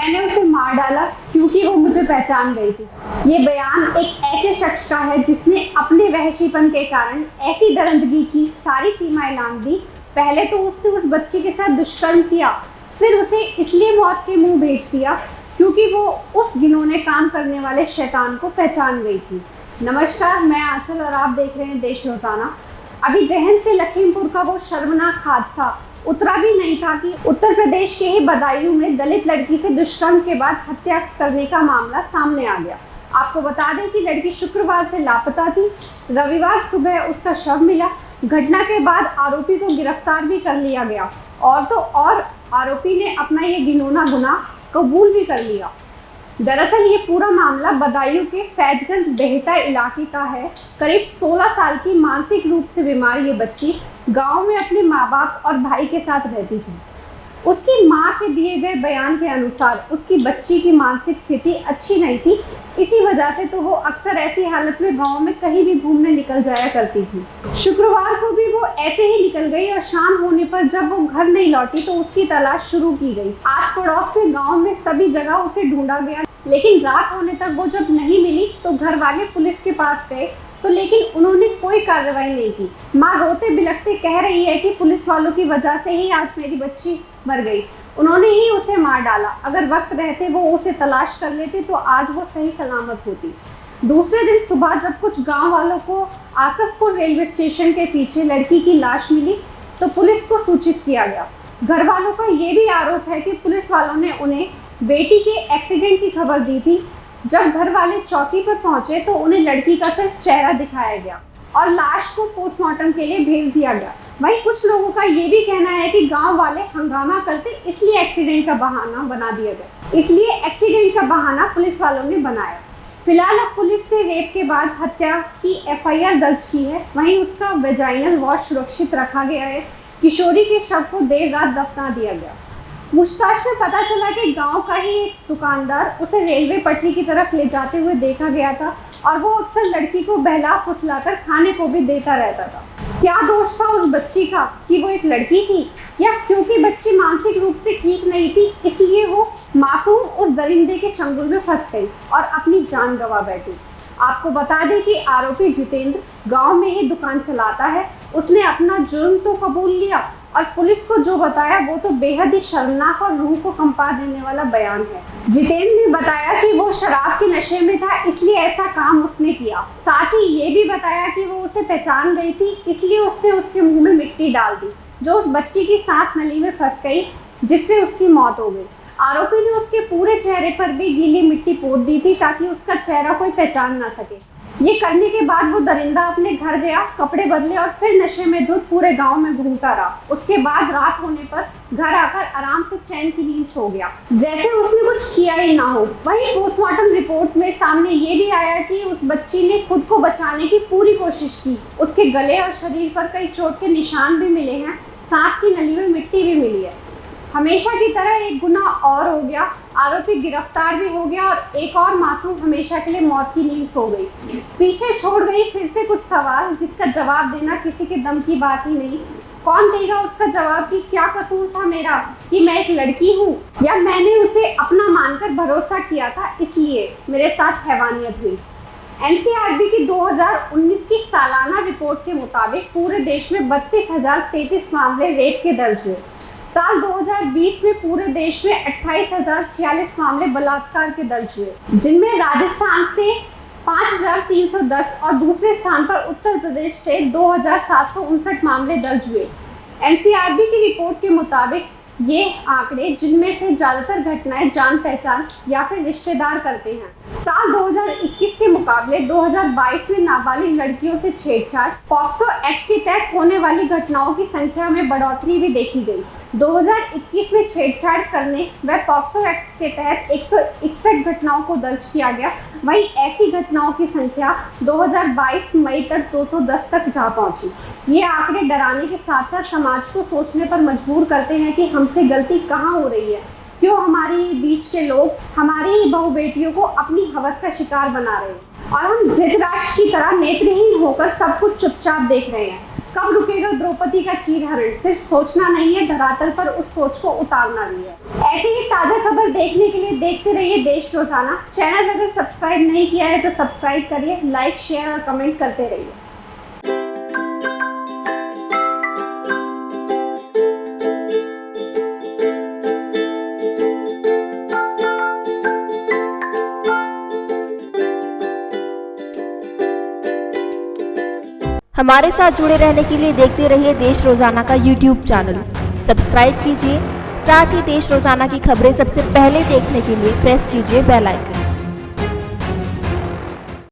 मैंने उसे मार डाला क्योंकि वो मुझे पहचान गई थी। ये बयान एक ऐसे शख्स का है जिसने अपने वहशीपन के कारण ऐसी दरिंदगी की सारी सीमाएं लांघ दी। पहले तो उसने उस बच्ची के साथ दुष्कर्म किया, फिर उसे इसलिए मौत के मुंह भेज दिया क्योंकि वो उस घिनौने काम करने वाले शैतान को पहचान गई थी। नमस्कार, मैं आंचल और आप देख रहे हैं देश रोजाना। अभी जहन से लखीमपुर का वो शर्मनाक हादसा उतरा भी नहीं था कि उत्तर प्रदेश के ही बदायूं में दलित लड़की से दुष्कर्म के बाद हत्या करने का मामला सामने आ गया। आपको बता दें कि लड़की शुक्रवार से लापता थी। रविवार सुबह उसका शव मिला। घटना के बाद आरोपी को गिरफ्तार भी कर लिया गया और तो और आरोपी ने अपना ये घिनौना गुनाह कबूल भी कर लिया। दरअसल ये पूरा मामला बदायूं के फैजगंज बेहता इलाके का है। करीब 16 साल की मानसिक रूप से बीमार ये बच्ची गांव में अपने माँ बाप और भाई के साथ रहती थी। उसकी माँ के दिए गए बयान के अनुसार उसकी बच्ची की मानसिक स्थिति अच्छी नहीं थी। इसी वजह से तो वो अक्सर ऐसी हालत में गांव में कहीं भी घूमने निकल जाया करती थी। शुक्रवार को भी वो ऐसे ही निकल गई और शाम होने पर जब वो घर नहीं लौटी तो उसकी तलाश शुरू की गई। आस पड़ोस में गाँव में सभी जगह उसे ढूंढा गया, लेकिन रात होने तक वो जब नहीं मिली तो घर वाले पुलिस के पास गए तो लेकिन उन्होंने कोई कार्रवाई नहीं की। माँ रोते बिलखते कह रही है कि पुलिस वालों की वजह से ही आज मेरी बच्ची मर गई। उन्होंने ही उसे मार डाला। अगर वक्त रहते वो उसे तलाश कर लेते तो आज वो सही सलामत होती। दूसरे दिन सुबह जब कुछ गांव वालों को आसफपुर रेलवे स्टेशन के पीछे लड़की की लाश मिली तो पुलिस को सूचित किया गया। घर वालों का ये भी आरोप है कि पुलिस वालों ने उन्हें बेटी के एक्सीडेंट की खबर दी थी। जब घर वाले चौकी पर पहुंचे तो उन्हें लड़की का सिर्फ चेहरा दिखाया गया और लाश को पोस्टमार्टम के लिए भेज दिया गया। वहीं कुछ लोगों का ये भी कहना है कि गांव वाले हंगामा करते इसलिए एक्सीडेंट का बहाना बना दिया गया, इसलिए एक्सीडेंट का बहाना पुलिस वालों ने बनाया। फिलहाल अब पुलिस ने रेप के बाद हत्या की एफआईआर दर्ज की है। वहीं उसका वेजाइनल वॉर्ड सुरक्षित रखा गया है। किशोरी के शव को देर रात दफना दिया गया। पूछताछ में पता चला कि गांव का ही एक दुकानदार उसे रेलवे पटरी की तरफ ले जाते हुए देखा गया था और वो अक्सर लड़की को बहला फुसलाकर खाने को भी देता रहता था। क्या दोष था उस बच्ची का कि वो एक लड़की थी, या क्योंकि बच्ची मानसिक रूप से ठीक नहीं थी इसलिए वो मासूम उस दरिंदे के चंगुल में फंस गई और अपनी जान गंवा बैठी। आपको बता दें कि आरोपी जितेंद्र गांव में ही दुकान चलाता है। उसने अपना जुर्म तो कबूल लिया और पुलिस को जो बताया वो तो बेहद ही शर्मनाक और रूह को कंपा देने वाला बयान है। जितेंद्र ने बताया कि वो शराब के नशे में था इसलिए ऐसा काम उसने किया। साथ ही ये भी बताया कि वो उसे पहचान गई थी इसलिए उसने उसके मुंह में मिट्टी डाल दी जो उस बच्ची की सांस नली में फंस गई, जिससे उसकी मौत हो गई। आरोपी ने उसके पूरे चेहरे पर भी गीली मिट्टी पोत दी थी ताकि उसका चेहरा कोई पहचान ना सके। ये करने के बाद वो दरिंदा अपने घर गया, कपड़े बदले और फिर नशे में धुत पूरे गांव में घूमता रहा। उसके बाद रात होने पर घर आकर आराम से चैन की नींद सो गया, जैसे उसने कुछ किया ही ना हो। वहीं पोस्टमार्टम रिपोर्ट में सामने ये भी आया कि उस बच्ची ने खुद को बचाने की पूरी कोशिश की। उसके गले और शरीर पर कई चोट के निशान भी मिले हैं। सांस की नली में मिट्टी भी मिली है। हमेशा की तरह एक गुनाह और हो गया। आरोपी गिरफ्तार भी हो गया और एक और मासूम हमेशा के लिए मौत की नींद सो गई। पीछे छोड़ गई फिर से कुछ सवाल जिसका जवाब देना किसी के दम की बात ही नहीं। कौन देगा उसका जवाब कि क्या कसूर था मेरा कि मैं एक लड़की हूँ, या मैंने उसे अपना मानकर भरोसा किया था इसलिए मेरे साथ हैवानियत हुई। एनसीआरबी की 2019 की सालाना रिपोर्ट के मुताबिक पूरे देश में 32,033 मामले रेप के दर्ज हुए। साल 2020 में पूरे देश में 28,046 मामले बलात्कार के दर्ज हुए, जिनमें राजस्थान से 5,310 और दूसरे स्थान पर उत्तर प्रदेश से 2,759 मामले दर्ज हुए। एनसीआरबी की रिपोर्ट के मुताबिक ये आंकड़े जिनमें से ज्यादातर घटनाएं जान पहचान या फिर रिश्तेदार करते हैं। साल 2021 के मुकाबले 2022 में नाबालिग लड़कियों से छेड़छाड़ पॉक्सो एक्ट के तहत होने वाली घटनाओं की संख्या में बढ़ोतरी भी देखी गई। 2021 में छेड़छाड़ करने व पॉक्सो एक्ट के तहत 161 घटनाओं को दर्ज किया गया। वहीं ऐसी घटनाओं की संख्या 2022 मई तक 210 तक जा पहुंची। ये आंकड़े डराने के साथ साथ समाज को सोचने पर मजबूर करते हैं कि हमसे गलती कहाँ हो रही है, क्यों हमारी बीच के लोग हमारी ही बहू बेटियों को अपनी हवस का शिकार बना रहे हैं और हम धृतराष्ट्र की तरह नेत्रहीन होकर सब कुछ चुपचाप देख रहे हैं। कब रुकेगा द्रौपदी का चीरहरण? सिर्फ सोचना नहीं है, धरातल पर उस सोच को उतारना भी है। ऐसे ही ताज़ा खबर देखने के लिए देखते रहिए देश रोजाना। चैनल अगर सब्सक्राइब नहीं किया है तो सब्सक्राइब करिए, लाइक, शेयर और कमेंट करते रहिए। हमारे साथ जुड़े रहने के लिए देखते रहिए देश रोजाना का YouTube चैनल। सब्सक्राइब कीजिए, साथ ही देश रोजाना की खबरें सबसे पहले देखने के लिए प्रेस कीजिए बेल आइकन।